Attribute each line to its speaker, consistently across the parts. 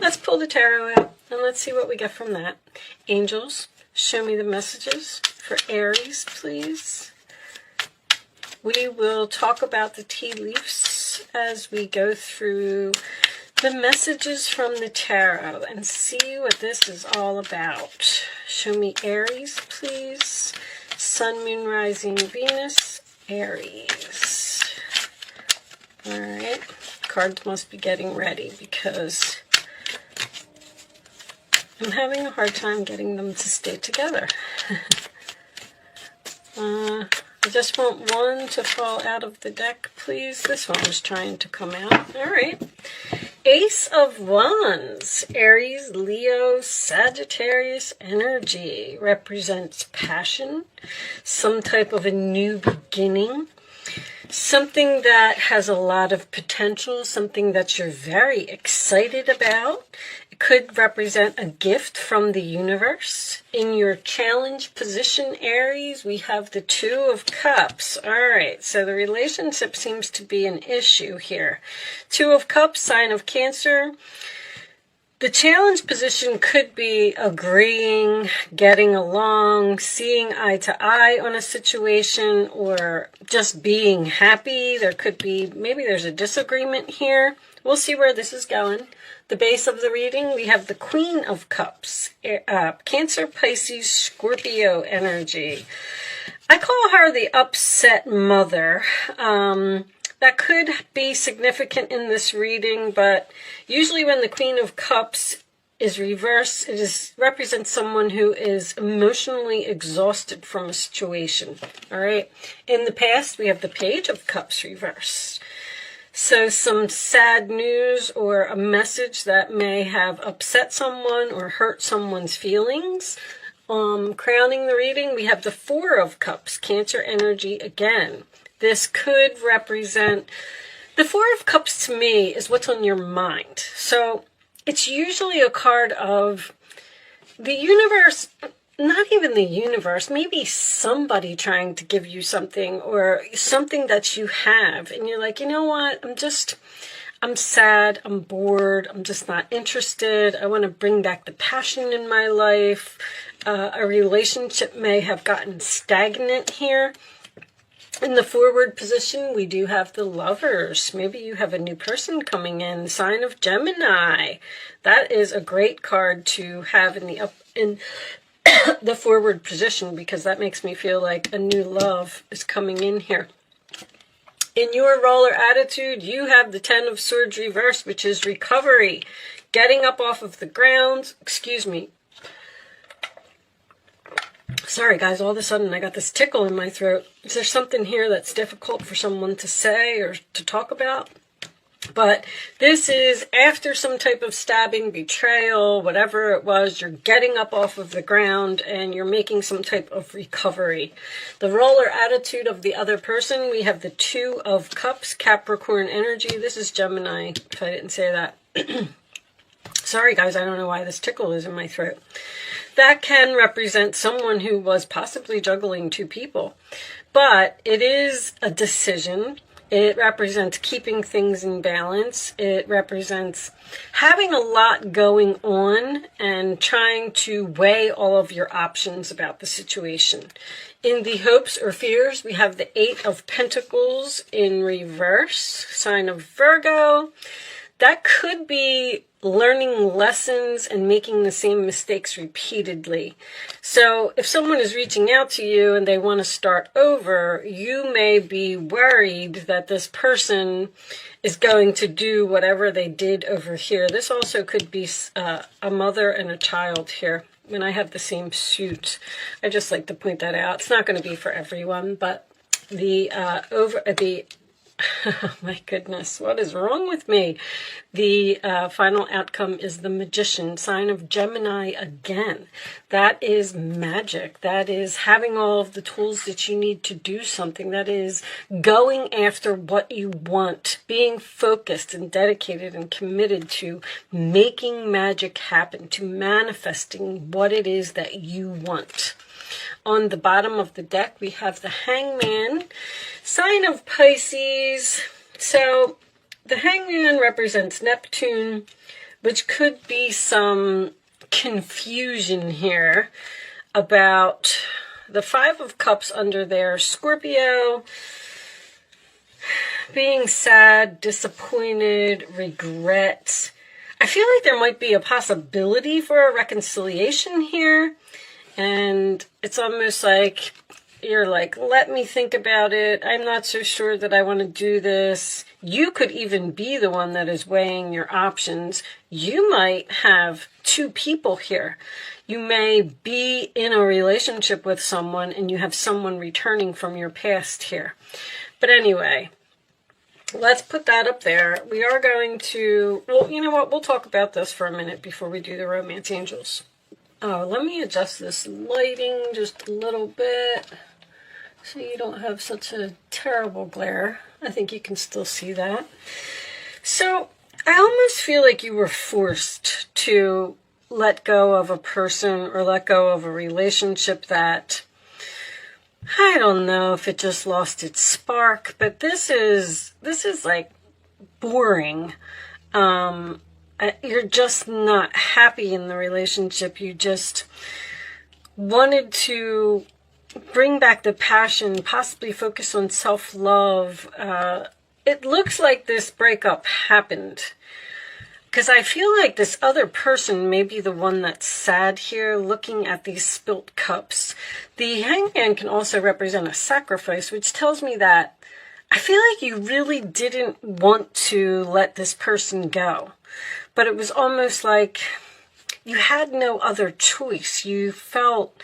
Speaker 1: let's pull the tarot out and let's see what we get from that. Angels, show me the messages for Aries, please. We will talk about the tea leaves as we go through the messages from the tarot and see what this is all about. Show me Aries, please. Sun, Moon, Rising, Venus, Aries. All right. Cards must be getting ready because I'm having a hard time getting them to stay together. I just want one to fall out of the deck, please. This one was trying to come out. All right. Ace of Wands, Aries, Leo, Sagittarius energy represents passion, some type of a new beginning, something that has a lot of potential, something that you're very excited about. It could represent a gift from the universe. In your challenge position, Aries, we have the Two of Cups. All right, so the relationship seems to be an issue here. Two of Cups, sign of Cancer. The challenge position could be agreeing, getting along, seeing eye to eye on a situation, or just being happy. There could be, maybe there's a disagreement here. We'll see where this is going. The base of the reading, we have the Queen of Cups, Cancer, Pisces, Scorpio energy. I call her the upset mother. That could be significant in this reading, but usually when the Queen of Cups is reversed, it represents someone who is emotionally exhausted from a situation. All right. In the past, we have the Page of Cups reversed. So some sad news or a message that may have upset someone or hurt someone's feelings. Crowning the reading, we have the Four of Cups, Cancer energy again. This could represent, the Four of Cups to me is what's on your mind. So it's usually a card of the universe, not even the universe, maybe somebody trying to give you something or something that you have. And you're like, you know what, I'm sad, I'm bored, I'm just not interested. I want to bring back the passion in my life. A relationship may have gotten stagnant here. In the forward position, we do have the Lovers. Maybe you have a new person coming in, sign of Gemini. That is a great card to have in the forward position because that makes me feel like a new love is coming in here. In your roller attitude, you have the Ten of Swords reversed, which is recovery, getting up off of the ground. Excuse me. Sorry, guys, all of a sudden I got this tickle in my throat. Is there something here that's difficult for someone to say or to talk about? But this is after some type of stabbing, betrayal, whatever it was, you're getting up off of the ground and you're making some type of recovery. The roller attitude of the other person, we have the Two of Cups, Capricorn energy. This is Gemini, if I didn't say that. Sorry, guys, I don't know why this tickle is in my throat. That can represent someone who was possibly juggling two people. But it is a decision. It represents keeping things in balance. It represents having a lot going on and trying to weigh all of your options about the situation. In the hopes or fears, we have the Eight of Pentacles in reverse, sign of Virgo. That could be learning lessons and making the same mistakes repeatedly. So if someone is reaching out to you and they want to start over, you may be worried that this person is going to do whatever they did over here. This also could be a mother and a child here. When I have the same suit, I just like to point that out. It's not going to be for everyone, but oh my goodness, what is wrong with me? The final outcome is the Magician, sign of Gemini again. That is magic. That is having all of the tools that you need to do something. That is going after what you want, being focused and dedicated and committed to making magic happen, to manifesting what it is that you want. On the bottom of the deck, we have the Hangman, sign of Pisces. So the Hangman represents Neptune, which could be some confusion here about the Five of Cups under there. Scorpio, being sad, disappointed, regret. I feel like there might be a possibility for a reconciliation here. And it's almost like you're like, let me think about it. I'm not so sure that I want to do this. You could even be the one that is weighing your options. You might have two people here. You may be in a relationship with someone and you have someone returning from your past here. But anyway, let's put that up there. We are going to, well, you know what? We'll talk about this for a minute before we do the romance angels. Oh, let me adjust this lighting just a little bit so you don't have such a terrible glare. I think you can still see that. So I almost feel like you were forced to let go of a person or let go of a relationship that, I don't know if it just lost its spark, but this is like boring. You're just not happy in the relationship. You just wanted to bring back the passion, possibly focus on self-love. It looks like this breakup happened because I feel like this other person may be the one that's sad here, looking at these spilt cups. The hangman can also represent a sacrifice, which tells me that I feel like you really didn't want to let this person go. But it was almost like you had no other choice. You felt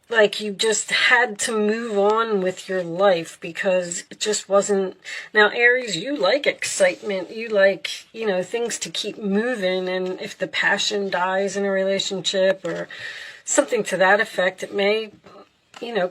Speaker 1: like you just had to move on with your life because it just wasn't. Now, Aries, you like excitement. You like, things to keep moving. And if the passion dies in a relationship or something to that effect, it may,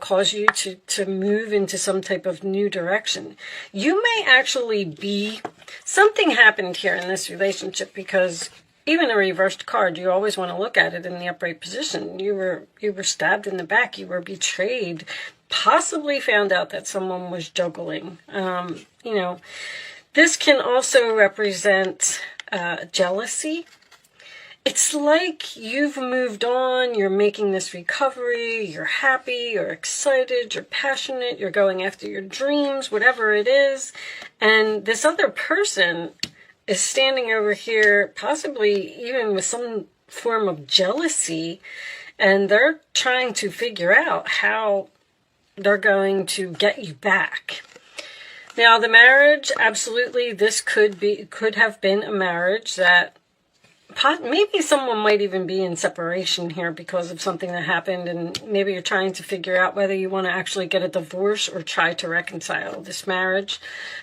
Speaker 1: cause you to move into some type of new direction. You may actually be, something happened here in this relationship because even a reversed card, you always want to look at it in the upright position. You were stabbed in the back. You were betrayed, possibly found out that someone was juggling. This can also represent jealousy. It's like you've moved on, you're making this recovery, you're happy, you're excited, you're passionate, you're going after your dreams, whatever it is. And this other person is standing over here, possibly even with some form of jealousy, and they're trying to figure out how they're going to get you back. Now, the marriage, absolutely, this could have been a marriage that maybe someone might even be in separation here because of something that happened, and maybe you're trying to figure out whether you want to actually get a divorce or try to reconcile this marriage.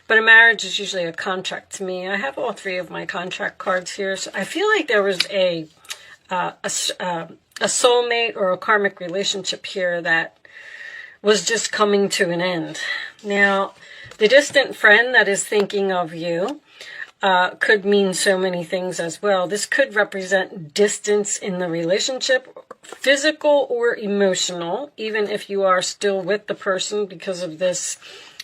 Speaker 1: But a marriage is usually a contract to me. I have all three of my contract cards here, so I feel like there was a soulmate or a karmic relationship here that was just coming to an end. Now, the distant friend that is thinking of you could mean so many things as well. This could represent distance in the relationship, physical or emotional, even if you are still with the person because of this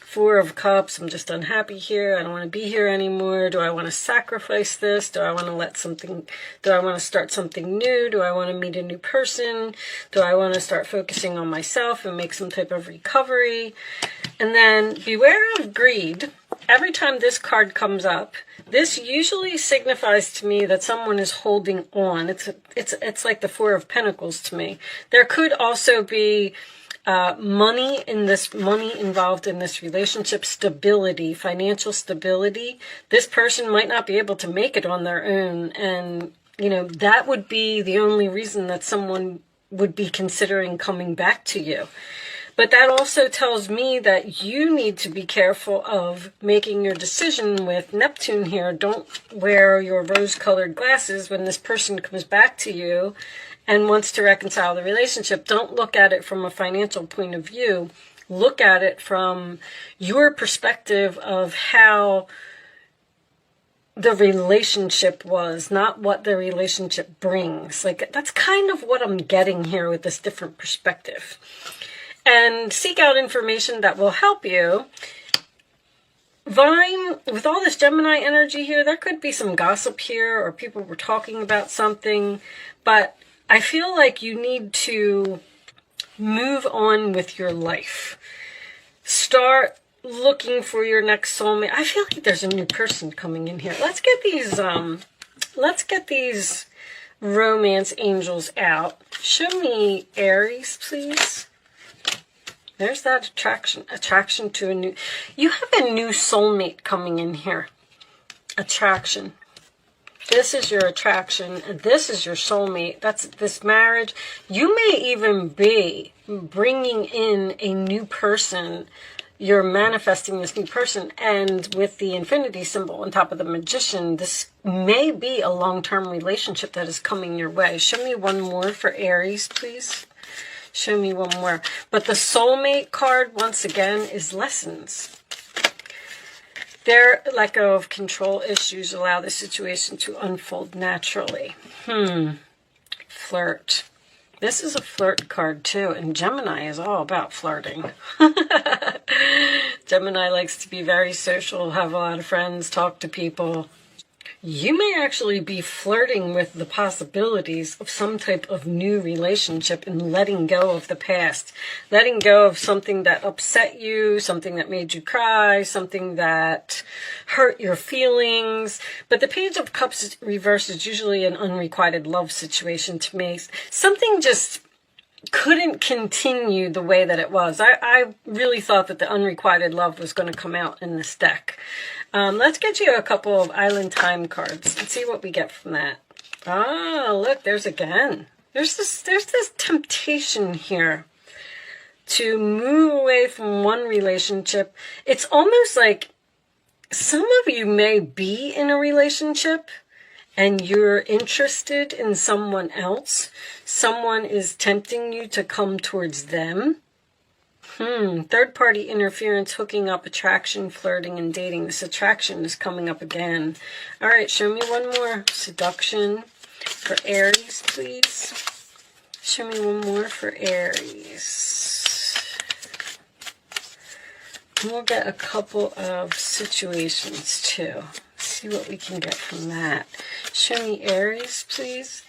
Speaker 1: Four of Cups. I'm just unhappy here. I don't want to be here anymore. Do I want to sacrifice this? Do I want to start something new? Do I want to meet a new person? Do I want to start focusing on myself and make some type of recovery? And then beware of greed. Every time this card comes up, this usually signifies to me that someone is holding on. It's like the Four of Pentacles to me. There could also be money involved in this relationship, stability, financial stability. This person might not be able to make it on their own, and that would be the only reason that someone would be considering coming back to you. But that also tells me that you need to be careful of making your decision with Neptune here. Don't wear your rose-colored glasses when this person comes back to you and wants to reconcile the relationship. Don't look at it from a financial point of view. Look at it from your perspective of how the relationship was, not what the relationship brings. Like, that's kind of what I'm getting here with this different perspective. And seek out information that will help you. Vine, with all this Gemini energy here, there could be some gossip here, or people were talking about something, but I feel like you need to move on with your life. Start looking for your next soulmate. I feel like there's a new person coming in here. Let's get these romance angels out. Show me Aries, please. There's that attraction to a new, you have a new soulmate coming in here. Attraction. This is your attraction, and this is your soulmate. That's this marriage. You may even be bringing in a new person. You're manifesting this new person, and with the infinity symbol on top of the magician, this may be a long-term relationship that is coming your way. Show me one more for Aries, please. Show me one more. But the soulmate card, once again, is lessons. Their lack of control issues allow the situation to unfold naturally. Flirt. This is a flirt card too, and Gemini is all about flirting. Gemini likes to be very social, have a lot of friends, talk to people. You may actually be flirting with the possibilities of some type of new relationship and letting go of the past. Letting go of something that upset you, something that made you cry, something that hurt your feelings. But the Page of Cups reversed is usually an unrequited love situation to me. Something just couldn't continue the way that it was. I really thought that the unrequited love was going to come out in this deck. Let's get you a couple of Island Time cards and see what we get from that. Ah, look, there's this temptation here to move away from one relationship. It's almost like some of you may be in a relationship and you're interested in someone else. Someone is tempting you to come towards them. Third-party interference, hooking up, attraction, flirting, and dating. This attraction is coming up again. All right, show me one more. Seduction for Aries, please. Show me one more for Aries. And we'll get a couple of situations, too. See what we can get from that. Show me Aries, please.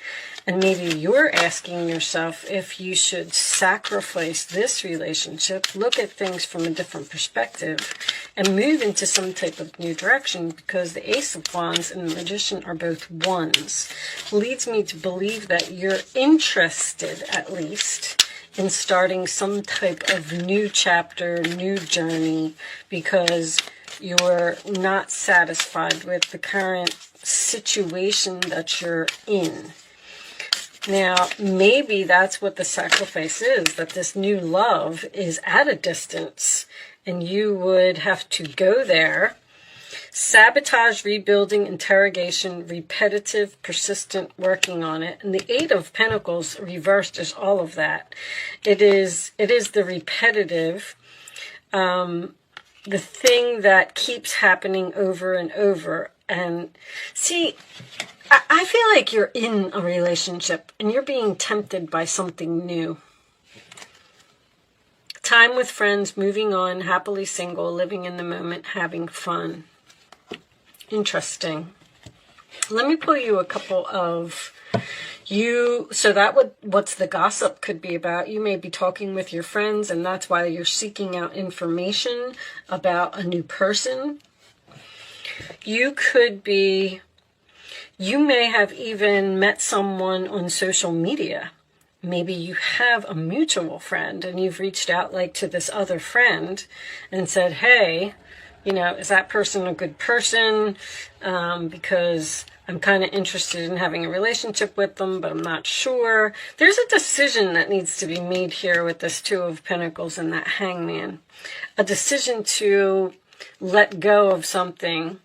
Speaker 1: And maybe you're asking yourself if you should sacrifice this relationship, look at things from a different perspective, and move into some type of new direction, because the Ace of Wands and the Magician are both ones. Leads me to believe that you're interested, at least, in starting some type of new chapter, new journey, because you're not satisfied with the current situation that you're in. Now, maybe that's what the sacrifice is, that this new love is at a distance, and you would have to go there. Sabotage, rebuilding, interrogation, repetitive, persistent, working on it. And the Eight of Pentacles reversed is all of that. It is the repetitive, the thing that keeps happening over and over. And see, I feel like you're in a relationship and you're being tempted by something new. Time with friends, moving on, happily single, living in the moment, having fun. Interesting. Let me pull you a couple of so that what's the gossip could be about. You may be talking with your friends, and that's why you're seeking out information about a new person. You may have even met someone on social media. Maybe you have a mutual friend and you've reached out like to this other friend and said, hey, is that person a good person? Because I'm kind of interested in having a relationship with them, but I'm not sure. There's a decision that needs to be made here with this Two of Pentacles and that Hangman. A decision to let go of something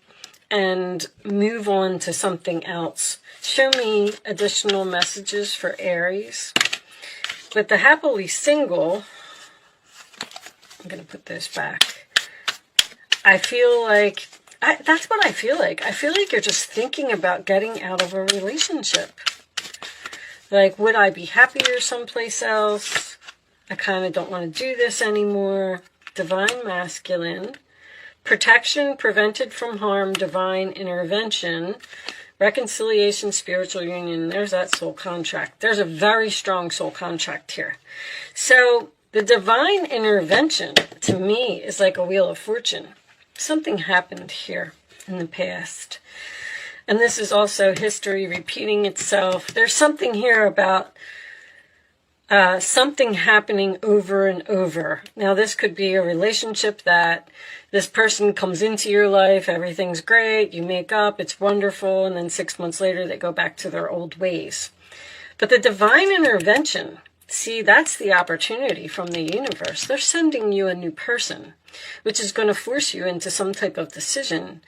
Speaker 1: and move on to something else. Show me additional messages for Aries. With the happily single, I'm going to put this back. I feel like, that's what I feel like. I feel like you're just thinking about getting out of a relationship. Like, would I be happier someplace else? I kind of don't want to do this anymore. Divine Masculine. protection, prevented from harm, divine intervention, reconciliation, spiritual union. There's that soul contract. There's a very strong soul contract here. So the divine intervention to me is like a wheel of fortune. Something happened here in the past. And this is also history repeating itself. There's something here about something happening over and over. Now, this could be a relationship that this person comes into your life, everything's great, you make up, it's wonderful, and then 6 months later they go back to their old ways. But the divine intervention, see, that's the opportunity from the universe. They're sending you a new person, which is going to force you into some type of decision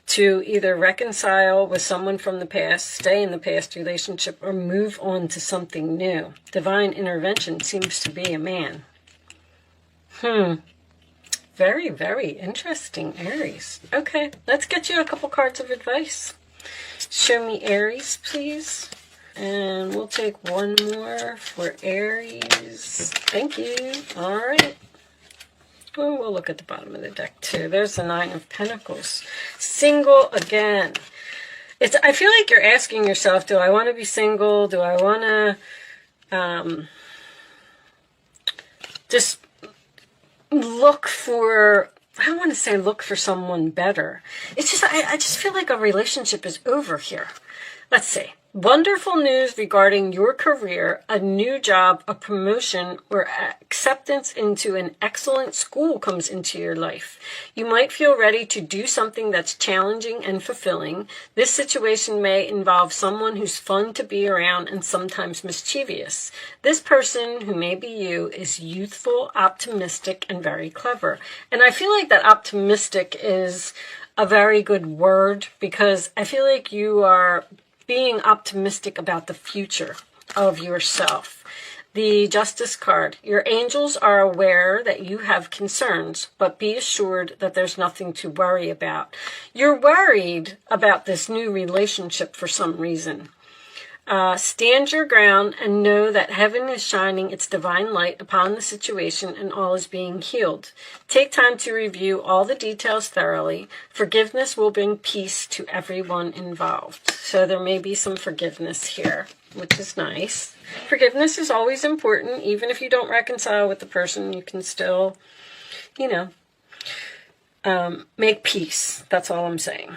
Speaker 1: to either reconcile with someone from the past, stay in the past relationship, or move on to something new. Divine intervention seems to be a man. Very, very interesting, Aries. Okay, let's get you a couple cards of advice. Show me Aries, please. And we'll take one more for Aries. Thank you. All right. Oh, we'll look at the bottom of the deck too. There's the Nine of Pentacles. Single again. I feel like you're asking yourself, do I want to be single? Do I want to just look for, I don't want to say look for someone better. It's just, I just feel like a relationship is over here. Let's see. Wonderful news regarding your career, a new job, a promotion, or acceptance into an excellent school comes into your life. You might feel ready to do something that's challenging and fulfilling. This situation may involve someone who's fun to be around and sometimes mischievous. This person, who may be you, is youthful, optimistic, and very clever. And I feel like that optimistic is a very good word, because I feel like you are being optimistic about the future of yourself. The Justice card. Your angels are aware that you have concerns, but be assured that there's nothing to worry about. You're worried about this new relationship for some reason. Stand your ground and know that heaven is shining its divine light upon the situation and all is being healed. Take time to review all the details thoroughly. Forgiveness will bring peace to everyone involved. So there may be some forgiveness here, which is nice. Forgiveness is always important. Even if you don't reconcile with the person, you can still, make peace. That's all I'm saying.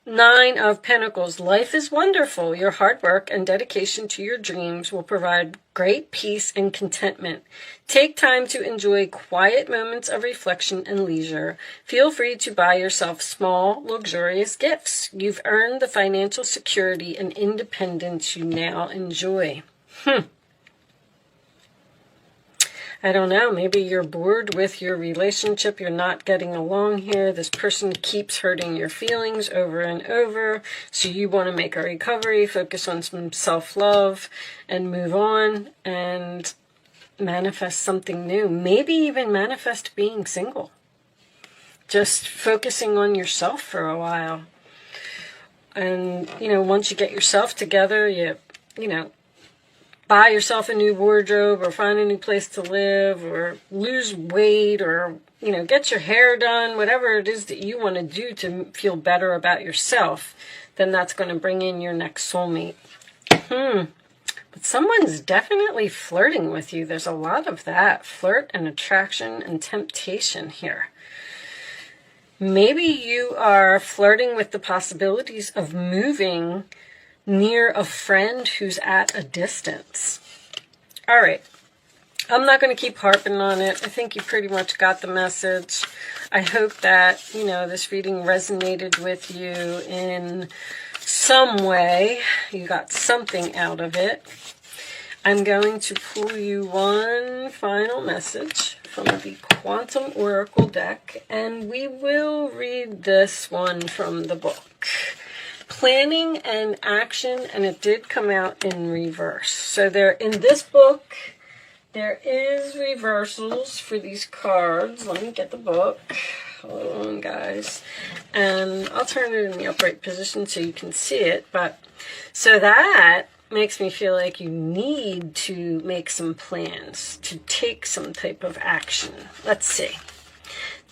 Speaker 1: Nine of Pentacles. Life is wonderful. Your hard work and dedication to your dreams will provide great peace and contentment. Take time to enjoy quiet moments of reflection and leisure. Feel free to buy yourself small, luxurious gifts. You've earned the financial security and independence you now enjoy. I don't know, maybe you're bored with your relationship, you're not getting along here, this person keeps hurting your feelings over and over, so you want to make a recovery, focus on some self-love, and move on, and manifest something new. Maybe even manifest being single. Just focusing on yourself for a while. And, once you get yourself together, you buy yourself a new wardrobe, or find a new place to live, or lose weight, or, get your hair done, whatever it is that you want to do to feel better about yourself, then that's going to bring in your next soulmate. But someone's definitely flirting with you. There's a lot of that. Flirt and attraction and temptation here. Maybe you are flirting with the possibilities of moving near a friend who's at a distance. All right. I'm not going to keep harping on it. I think you pretty much got the message. I hope that, this reading resonated with you in some way. You got something out of it. I'm going to pull you one final message from the Quantum Oracle deck, and we will read this one from the book. Planning and action, and it did come out in reverse. So in this book, there is reversals for these cards. Let me get the book. Hold on, guys. And I'll turn it in the upright position so you can see it. So that makes me feel like you need to make some plans, to take some type of action. Let's see.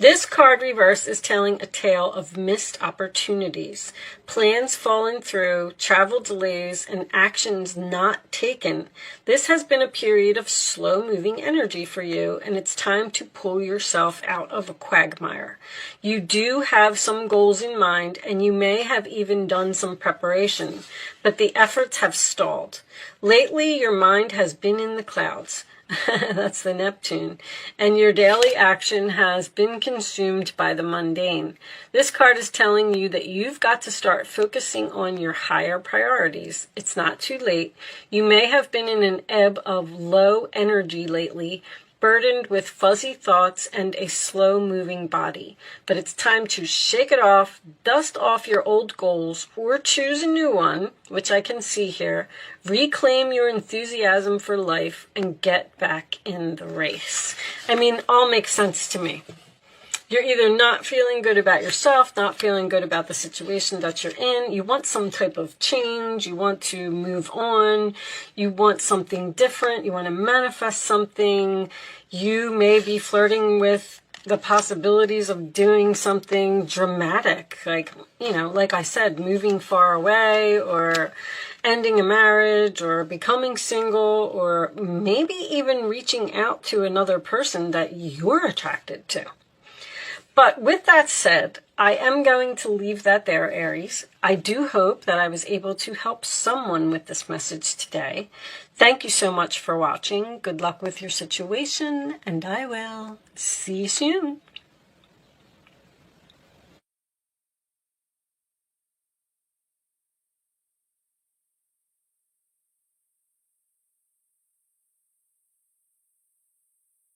Speaker 1: This card reverse is telling a tale of missed opportunities, plans falling through, travel delays, and actions not taken. This has been a period of slow-moving energy for you, and it's time to pull yourself out of a quagmire. You do have some goals in mind, and you may have even done some preparation, but the efforts have stalled. Lately, your mind has been in the clouds. That's the Neptune. And your daily action has been consumed by the mundane. This card is telling you that you've got to start focusing on your higher priorities. It's not too late. You may have been in an ebb of low energy lately, burdened with fuzzy thoughts and a slow-moving body. But it's time to shake it off, dust off your old goals, or choose a new one, which I can see here, reclaim your enthusiasm for life, and get back in the race. I mean, all makes sense to me. You're either not feeling good about yourself, not feeling good about the situation that you're in. You want some type of change. You want to move on. You want something different. You want to manifest something. You may be flirting with the possibilities of doing something dramatic, like, like I said, moving far away, or ending a marriage, or becoming single, or maybe even reaching out to another person that you're attracted to. But with that said, I am going to leave that there, Aries. I do hope that I was able to help someone with this message today. Thank you so much for watching. Good luck with your situation, and I will see you soon.